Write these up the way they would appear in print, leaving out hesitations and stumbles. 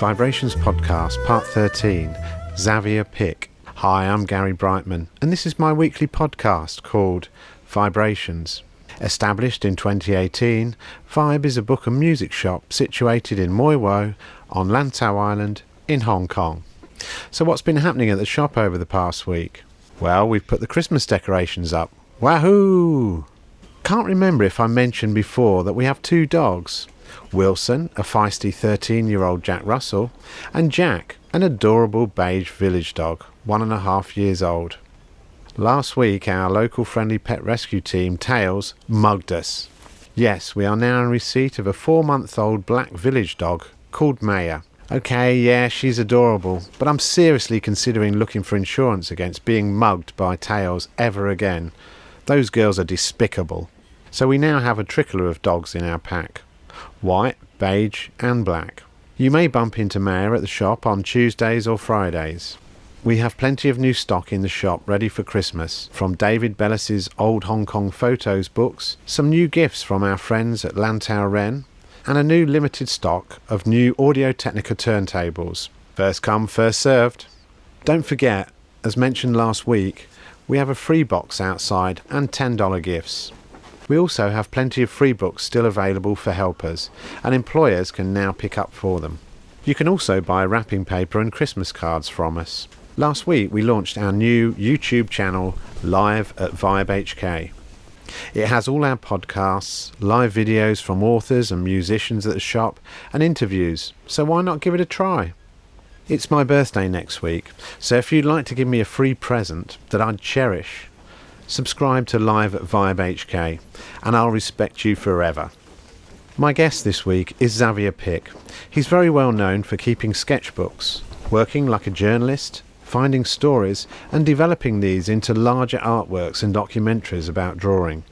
VIBErations Podcast, Part 13, Xavier Pick. Hi, I'm Gary Brightman, and this is my weekly podcast called VIBErations. Established in 2018, Vibe is a book and music shop situated in Moi Wo on Lantau Island in Hong Kong. So what's been happening at the shop over the past week? Well, we've put the Christmas decorations up. Wahoo! Can't remember if I mentioned before that we have two dogs. Wilson, a feisty 13-year-old Jack Russell, and Jack, an adorable beige village dog, 1.5 years old. Last week, our local friendly pet rescue team, Tails, mugged us. Yes, we are now in receipt of a 4-month-old black village dog called Maya. Okay, yeah, she's adorable, but I'm seriously considering looking for insurance against being mugged by Tails ever again. Those girls are despicable. So we now have a trickler of dogs in our pack. White, beige and black. You may bump into Maya at the shop on Tuesdays or Fridays. We have plenty of new stock in the shop ready for Christmas, from David Bellis's Old Hong Kong Photos books, some new gifts from our friends at Lantau Ren, and a new limited stock of new Audio-Technica turntables. First come, first served. Don't forget, as mentioned last week, we have a free box outside and $10 gifts. We also have plenty of free books still available for helpers, and employers can now pick up for them. You can also buy wrapping paper and Christmas cards from us. Last week we launched our new YouTube channel, Live at VIBEHK. It has all our podcasts, live videos from authors and musicians at the shop, and interviews, so why not give it a try? It's my birthday next week, so if you'd like to give me a free present that I'd cherish, subscribe to Live at VIBEHK, and I'll respect you forever. My guest this week is Xavier Pick. He's very well known for keeping sketchbooks, working like a journalist, finding stories and developing these into larger artworks and documentaries about drawing.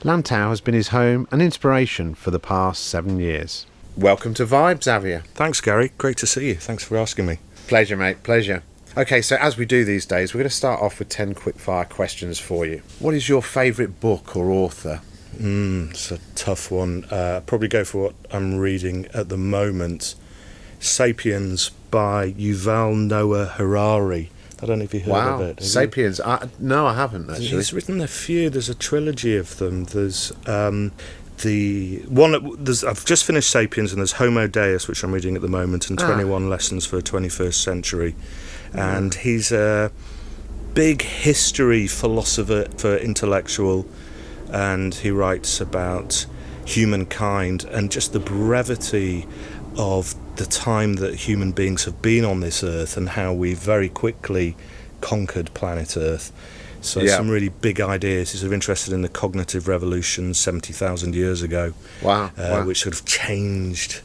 Lantau has been his home and inspiration for the past 7 years. Welcome to Vibe, Xavier. Thanks, Gary. Great to see you. Thanks for asking me. Pleasure, mate. Pleasure. Okay, so as we do these days, we're going to start off with 10 quick-fire questions for you. What is your favourite book or author? It's a tough one. Probably go for what I'm reading at the moment. Sapiens by Yuval Noah Harari. I don't know if you heard of it. Sapiens. No, I haven't, actually. He's written a few. There's a trilogy of them. There's the one. I've just finished Sapiens, and there's Homo Deus, which I'm reading at the moment, and 21 Lessons for a 21st Century. And he's a big history philosopher, intellectual, and he writes about humankind and just the brevity of the time that human beings have been on this earth and how we very quickly conquered planet Earth. So some really big ideas. He's interested in the cognitive revolution 70,000 years ago, which sort of changed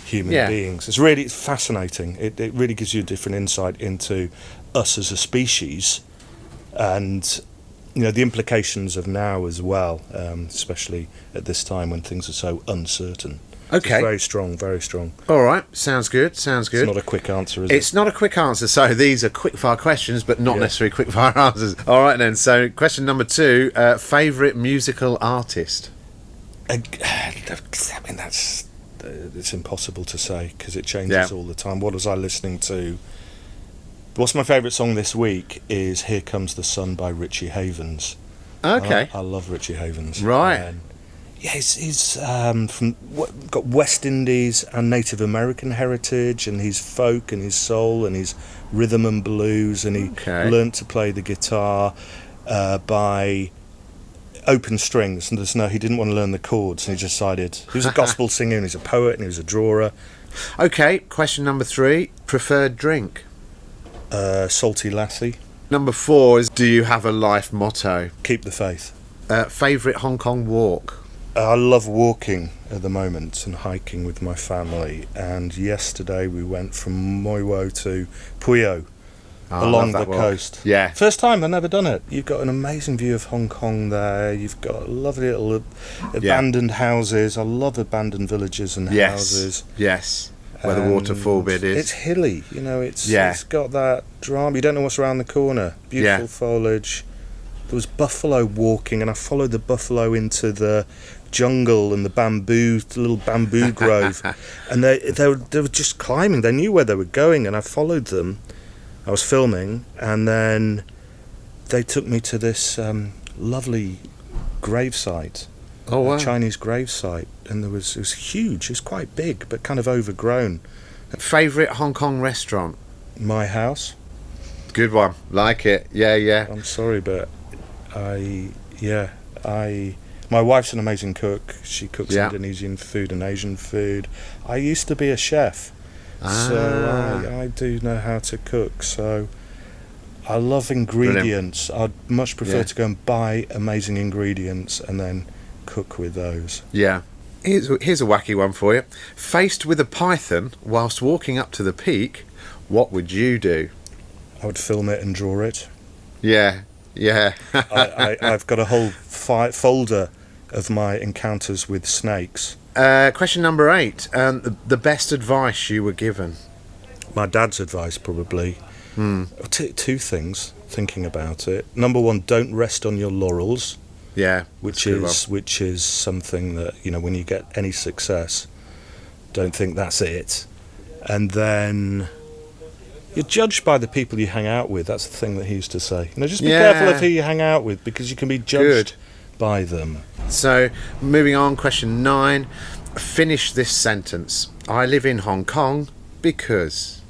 human beings. It's fascinating. It really gives you a different insight into us as a species, and the implications of now as well, especially at this time when things are so uncertain. Okay. It's very strong, very strong. All right, sounds good. It's not a quick answer, is it? It's not a quick answer. So these are quick-fire questions, but not necessarily quick-fire answers. All right then. So question number 2: favourite musical artist? I mean, it's impossible to say because it changes all the time. What was I listening to? What's my favourite song this week is "Here Comes the Sun" by Richie Havens. Okay. I love Richie Havens. Right. He's got West Indies and Native American heritage, and he's folk and he's soul and he's rhythm and blues, and he learnt to play the guitar by open strings, and he didn't want to learn the chords, and he decided he was a gospel singer and he's a poet and he was a drawer. Okay, question number 3: preferred drink? Salty lassie. Number 4 is: do you have a life motto? Keep the faith. Favourite Hong Kong walk? I love walking at the moment and hiking with my family, and yesterday we went from Moi Wo to Puyo along the coast. Yeah. First time, I've never done it. You've got an amazing view of Hong Kong there. You've got lovely little abandoned houses. I love abandoned villages and houses. Yes. Where the waterfall bit is. It's hilly, it's got that drama. You don't know what's around the corner. Beautiful foliage. There was buffalo walking, and I followed the buffalo into the jungle and the little bamboo grove, and they were just climbing. They knew where they were going, and I followed them. I was filming, and then they took me to this lovely gravesite. Oh, wow. A Chinese gravesite, and it was huge. It was quite big, but kind of overgrown. Favourite Hong Kong restaurant? My house. Good one. Like it. Yeah. I'm sorry, but my wife's an amazing cook. She cooks Indonesian food and Asian food. I used to be a chef, so I do know how to cook. So I love ingredients. Brilliant. I'd much prefer to go and buy amazing ingredients and then cook with those. Yeah. Here's a wacky one for you. Faced with a python whilst walking up to the peak, what would you do? I would film it and draw it. Yeah. I've got a whole folder of my encounters with snakes. Question number 8. The best advice you were given? My dad's advice, probably. Two things, thinking about it. Number 1, don't rest on your laurels. Yeah, which is something that, when you get any success, don't think that's it. And then you're judged by the people you hang out with. That's the thing that he used to say. Just be careful of who you hang out with, because you can be judged by them. So, moving on, question 9. Finish this sentence. I live in Hong Kong because...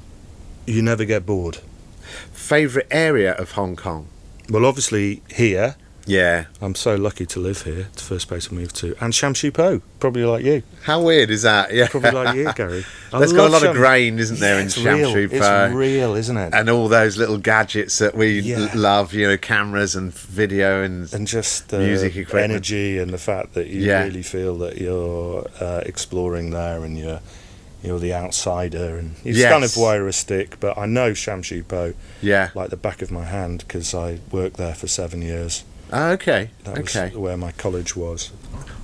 You never get bored. Favourite area of Hong Kong? Well, obviously here. Yeah. I'm so lucky to live here. It's the first place I moved to. And Sham Shui Po, probably like you. How weird is that? Yeah. Probably like you, Gary. There's got a lot of grain, isn't there, in Sham Shui Po? It's real, isn't it? And all those little gadgets that we love, cameras and video and just the music equipment. Energy and the fact that you really feel that you're exploring there, and you're the outsider, and it's kind of voyeuristic, but I know Sham Shui Po like the back of my hand, because I worked there for 7 years. Oh, okay. That was where my college was.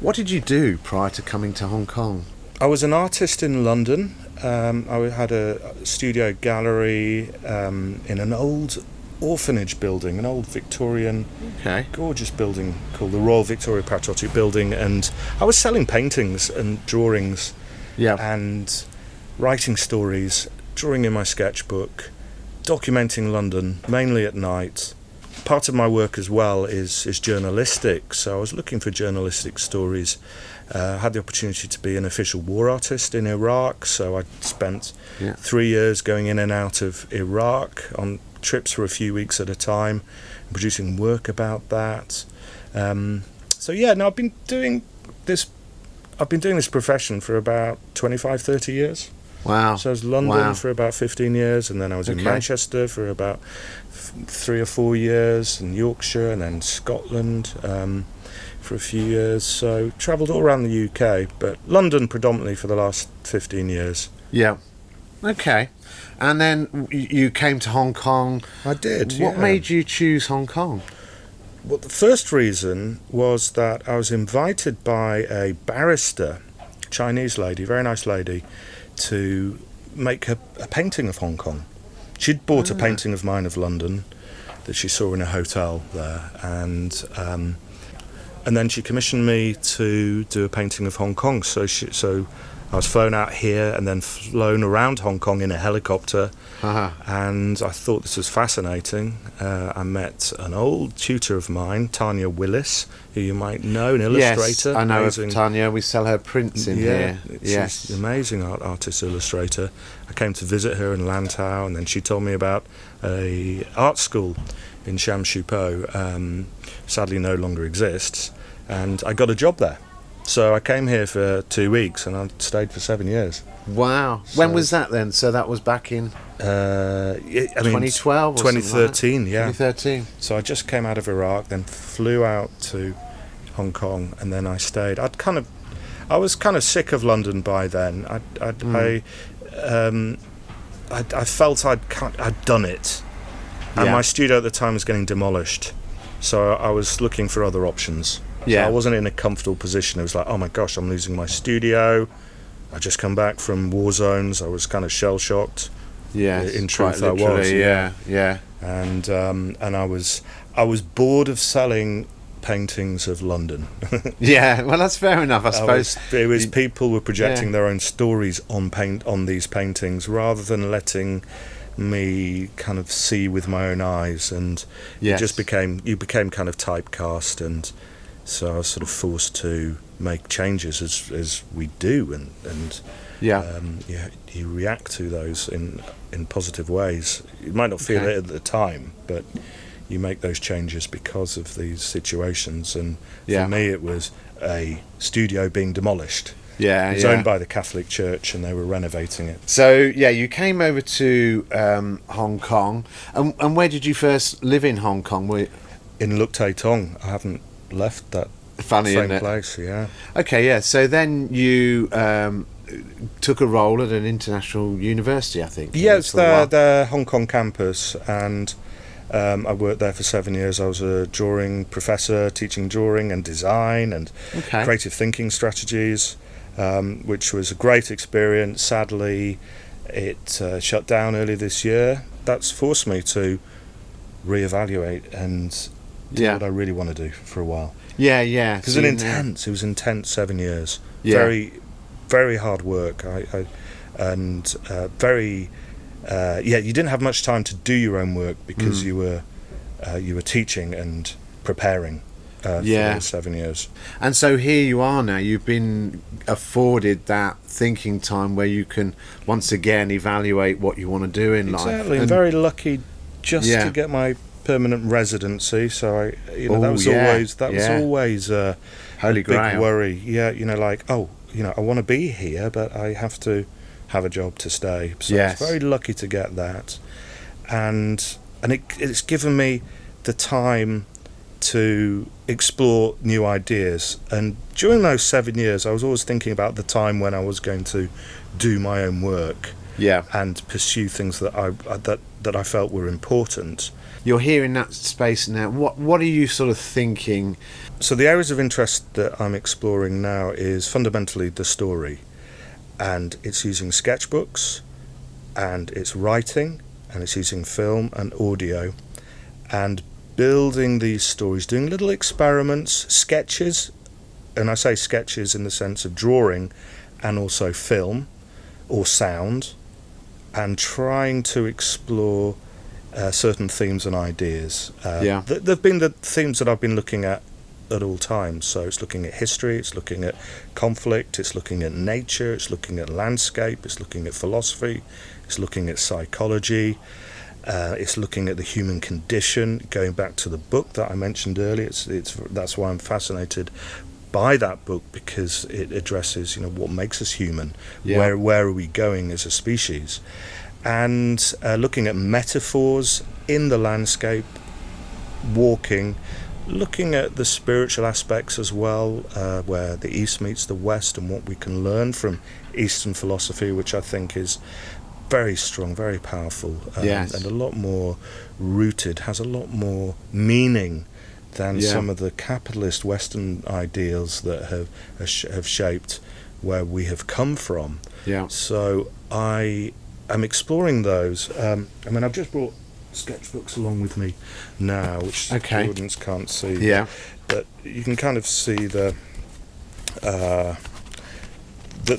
What did you do prior to coming to Hong Kong? I was an artist in London. I had a studio gallery in an old orphanage building, an old Victorian, gorgeous building called the Royal Victoria Patriotic Building, and I was selling paintings and drawings and writing stories, drawing in my sketchbook, documenting London, mainly at night. Part of my work as well is journalistic, so I was looking for journalistic stories. I had the opportunity to be an official war artist in Iraq, so I spent 3 years going in and out of Iraq on trips for a few weeks at a time, producing work about that. I've been doing this profession for about 25-30 years. Wow. So I was in London for about 15 years, and then I was in Manchester for about 3 or 4 years, in Yorkshire, and then Scotland for a few years. So travelled all around the UK, but London predominantly for the last 15 years. Yeah. Okay. And then you came to Hong Kong. I did. What made you choose Hong Kong? Well, the first reason was that I was invited by a barrister, Chinese lady, very nice lady, to make a painting of Hong Kong. She'd bought a painting of mine of London that she saw in a hotel there, and then she commissioned me to do a painting of Hong Kong. So I was flown out here and then flown around Hong Kong in a helicopter, and I thought this was fascinating. I met an old tutor of mine, Tanya Willis, who you might know, an illustrator. Yes, I know of Tanya. We sell her prints in here. She's an amazing artist illustrator. I came to visit her in Lantau, and then she told me about a art school in Sham Shui Po. Sadly no longer exists, and I got a job there. So I came here for 2 weeks, and I stayed for 7 years. Wow. When was that then? So that was back in 2012 or 2013, like 2013. So I just came out of Iraq, then flew out to Hong Kong, and then I stayed. I was kind of sick of London by then. I felt I'd done it, and my studio at the time was getting demolished. So I was looking for other options. So I wasn't in a comfortable position. It was like, oh my gosh, I'm losing my studio. I just come back from war zones. I was kind of shell shocked. Yes, in truth, I was. And I was bored of selling paintings of London. Yeah, well, that's fair enough, I suppose. It was people were projecting their own stories on these paintings rather than letting me kind of see with my own eyes, and you became kind of typecast, and so I was sort of forced to make changes as we do, and you react to those in positive ways. You might not feel it at the time, but you make those changes because of these situations. And for me, it was a studio being demolished. Yeah, it was owned by the Catholic Church, and they were renovating it. So you came over to Hong Kong, and where did you first live in Hong Kong? In Luk Tai Tong. I haven't left that same place. Yeah. Okay, yeah. So then you took a role at an international university, I think. Yeah, it's the Hong Kong campus, and I worked there for 7 years. I was a drawing professor, teaching drawing and design and creative thinking strategies, which was a great experience. Sadly, it shut down earlier this year. That's forced me to reevaluate and do what I really want to do for a while. Yeah, yeah. Because it was intense 7 years. Yeah. Very, very hard work. You didn't have much time to do your own work because you were teaching and preparing for those 7 years. And so here you are now. You've been afforded that thinking time where you can once again evaluate what you want to do in life. Exactly. I'm very lucky just to get my permanent residency. So that was always a Holy Grail. Big worry. Yeah, I want to be here, but I have to have a job to stay. So I was very lucky to get that, and it's given me the time to explore new ideas. And during those 7 years, I was always thinking about the time when I was going to do my own work, and pursue things that I felt were important. You're here in that space now. What are you sort of thinking? So the areas of interest that I'm exploring now is fundamentally the story. And it's using sketchbooks, and it's writing, and it's using film and audio, and building these stories, doing little experiments, sketches, and I say sketches in the sense of drawing and also film or sound, and trying to explore certain themes and ideas. They've been the themes that I've been looking at all times. So it's looking at history, it's looking at conflict, it's looking at nature, it's looking at landscape, it's looking at philosophy, it's looking at psychology, it's looking at the human condition. Going back to the book that I mentioned earlier, that's why I'm fascinated by that book, because it addresses what makes us human, where are we going as a species, and looking at metaphors in the landscape, walking, looking at the spiritual aspects as well, where the East meets the West, and what we can learn from Eastern philosophy, which I think is very strong, very powerful, and a lot more rooted, has a lot more meaning than some of the capitalist Western ideals that have shaped where we have come from. So I'm exploring those. I've just brought sketchbooks along with me now, which the audience can't see. But you can kind of see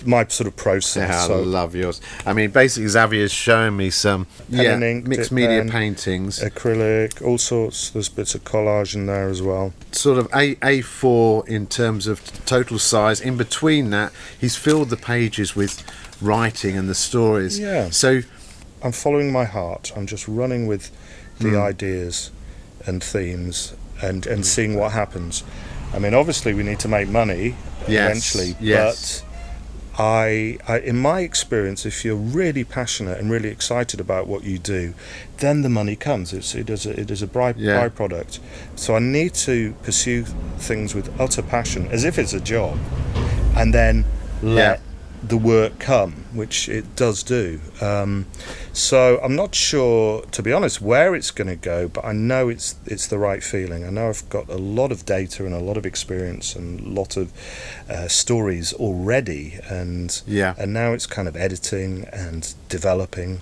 my sort of process. I love yours. Basically Xavier's showing me some pen and ink, mixed media paintings, acrylic, all sorts. There's bits of collage in there as well. Sort of A4 in terms of total size. In between that, he's filled the pages with writing and the stories. So I'm following my heart. I'm just running with the ideas and themes and seeing what happens. Obviously we need to make money eventually, but I in my experience, if you're really passionate and really excited about what you do, then the money comes. It is a byproduct. So I need to pursue things with utter passion, as if it's a job, and then let the work come, which it does do. So I'm not sure, to be honest, where it's going to go, but I know it's the right feeling. I know I've got a lot of data and a lot of experience and a lot of stories already, and now it's kind of editing and developing,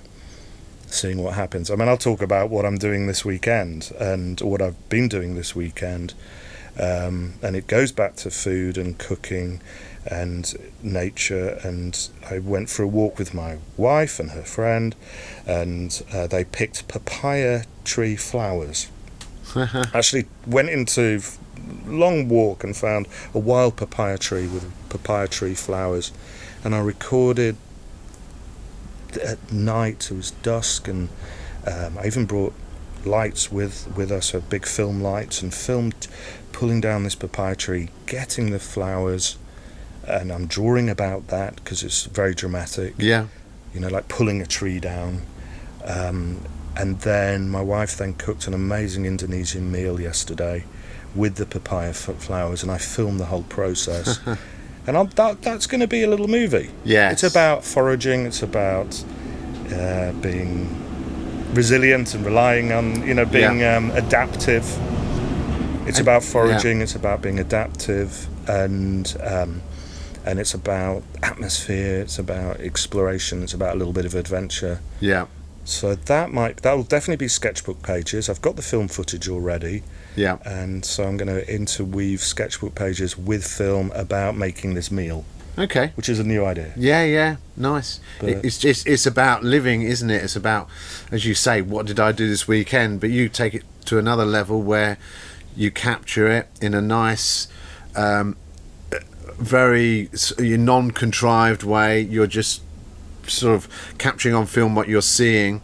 seeing what happens. I'll talk about what I'm doing this weekend and what I've been doing this weekend. And it goes back to food and cooking and nature. And I went for a walk with my wife and her friend, and they picked papaya tree flowers. Actually went into long walk and found a wild papaya tree with papaya tree flowers, and I recorded at night. It was dusk, and I even brought lights with us, so big film lights, and filmed pulling down this papaya tree, getting the flowers, and I'm drawing about that because it's very dramatic. Yeah. Like pulling a tree down. And then my wife then cooked an amazing Indonesian meal yesterday with the papaya flowers, and I filmed the whole process. And that's going to be a little movie. Yes. It's about foraging. It's about being resilient and relying on, being adaptive. It's about foraging. It's about being adaptive, and it's about atmosphere. It's about exploration. It's about a little bit of adventure. Yeah. So that will definitely be sketchbook pages. I've got the film footage already. Yeah. And so I'm going to interweave sketchbook pages with film about making this meal. Okay. Which is a new idea. Yeah, nice. It's about living, isn't it? It's about, as you say, what did I do this weekend? But you take it to another level where you capture it in a nice, very non-contrived way. You're just sort of capturing on film what you're seeing.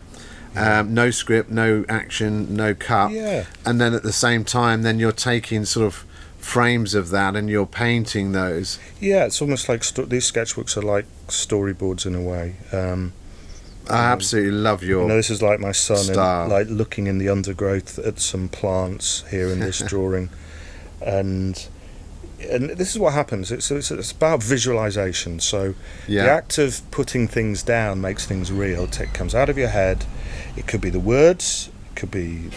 No script, no action, no cut. Yeah. And then at the same time, then you're taking sort of frames of that and you're painting those. Yeah, it's almost like these sketchbooks are like storyboards in a way. I absolutely love your this is like my son style. And like looking in the undergrowth at some plants here in this drawing, and this is what happens. It's about visualization. So the act of putting things down makes things real. It comes out of your head. It could be the words, it could be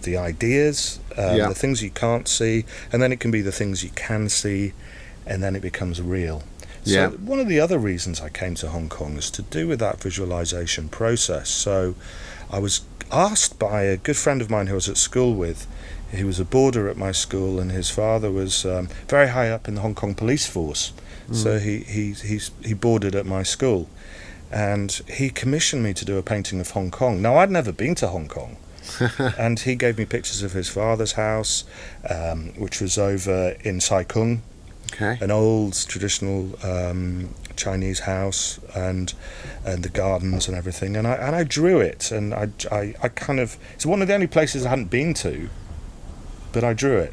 the ideas, the things you can't see, and then it can be the things you can see, and then it becomes real. So one of the other reasons I came to Hong Kong is to do with that visualization process. So I was asked by a good friend of mine who I was at school with. He was a boarder at my school, and his father was very high up in the Hong Kong police force. So he boarded at my school, and he commissioned me to do a painting of Hong Kong. Now, I'd never been to Hong Kong, and he gave me pictures of his father's house, which was over in Sai Kung, an old traditional Chinese house, and the gardens and everything. And I drew it, and I kind of, it's one of the only places I hadn't been to, but I drew it,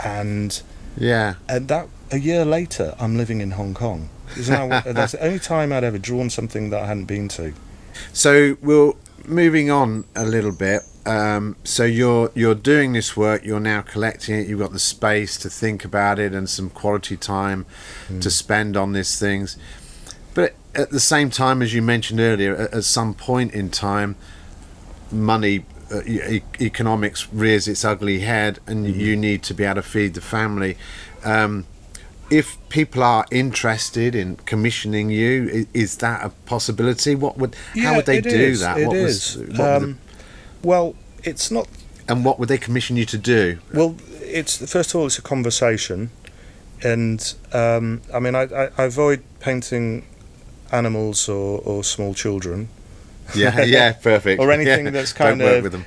and that a year later I'm living in Hong Kong. That's the only time I'd ever drawn something that I hadn't been to. So we're moving on a little bit. So you're doing this work. You're now collecting it. You've got the space to think about it and some quality time to spend on these things. But at the same time, as you mentioned earlier, at some point in time, money. Economics rears its ugly head, and you need to be able to feed the family. If people are interested in commissioning you, is that a possibility? How would they do that? It is. Well, it's not. And what would they commission you to do? Well, it's first of all, it's a conversation, and I mean, I avoid painting animals or small children. Yeah, perfect. Or anything that's kind Don't of work with them.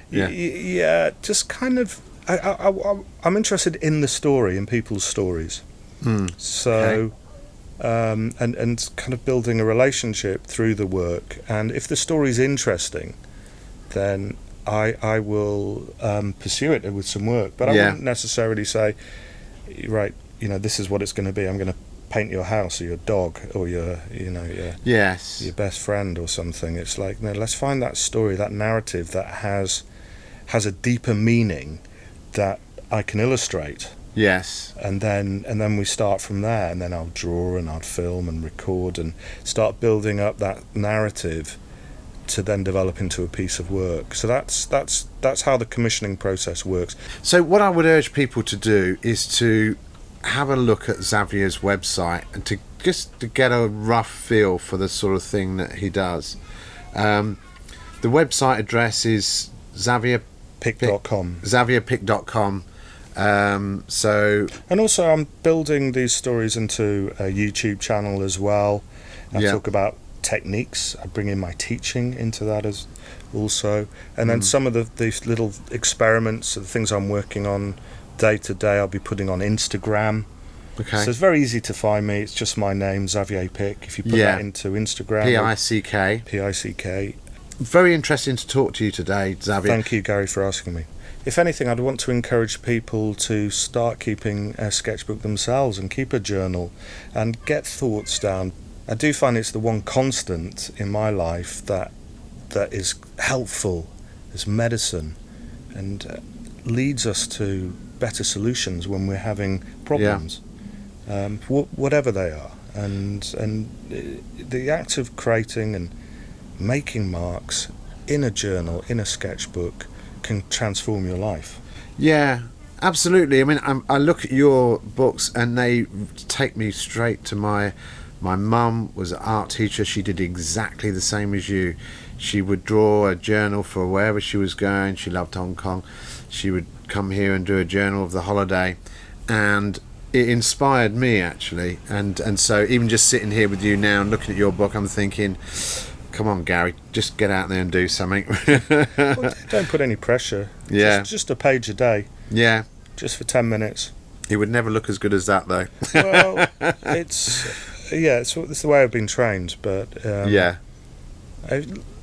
Just kind of. I'm interested in the story, in people's stories. So, and kind of building a relationship through the work. And if the story's interesting, then I will pursue it with some work. But I wouldn't necessarily say, right, this is what it's going to be. I'm going to paint your house or your dog or your best friend or something. It's like, no, let's find that story, that narrative that has a deeper meaning that I can illustrate. Yes. And then we start from there, and then I'll draw and I'll film and record and start building up that narrative to then develop into a piece of work. So that's how the commissioning process works. So what I would urge people to do is to have a look at Xavier's website and to get a rough feel for the sort of thing that he does. The website address is xavierpick.com. xavierpick.com. And also, I'm building these stories into a YouTube channel as well. I talk about techniques. I bring in my teaching into that as also, and then some of these little experiments, the things I'm working on day to day, I'll be putting on Instagram. Okay. So it's very easy to find me. It's just my name, Xavier Pick. If you put that into Instagram, Pick. Pick. Very interesting to talk to you today, Xavier. Thank you, Gary, for asking me. If anything, I'd want to encourage people to start keeping a sketchbook themselves and keep a journal and get thoughts down. I do find it's the one constant in my life that is helpful as medicine and leads us to better solutions when we're having problems, whatever they are. And the act of creating and making marks in a journal, in a sketchbook, can transform your life. Yeah, absolutely. I mean, I look at your books and they take me straight to my mum was an art teacher. She did exactly the same as you. She would draw a journal for wherever she was going. She loved Hong Kong. She would come here and do a journal of the holiday, and it inspired me actually. And so even just sitting here with you now and looking at your book, I'm thinking, come on, Gary, just get out there and do something. Well, don't put any pressure. Yeah. Just a page a day. Yeah. Just for 10 minutes. It would never look as good as that, though. Well, it's the way I've been trained, but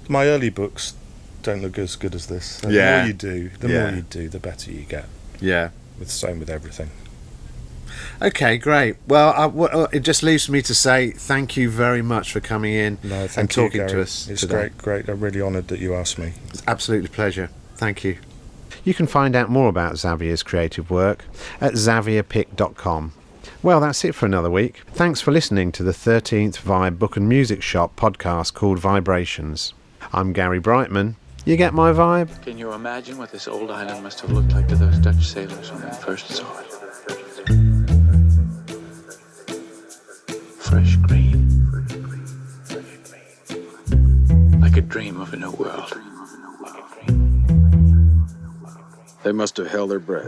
my early books don't look as good as this. So the more you do, the better you get. Yeah. Same with everything. Okay, great. Well, it just leaves me to say thank you very much for coming in and talking to us It's today. great. I'm really honoured that you asked me. It's absolutely a pleasure. Thank you. You can find out more about Xavier's creative work at xavierpick.com. Well, that's it for another week. Thanks for listening to the 13th Vibe Book and Music Shop podcast called VIBErations. I'm Gary Brightman. You get my vibe? Can you imagine what this old island must have looked like to those Dutch sailors when they first saw it? Fresh green. Like a dream of a new world. They must have held their breath.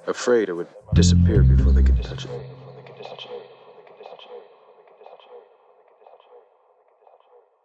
Afraid it would disappear before they could touch it.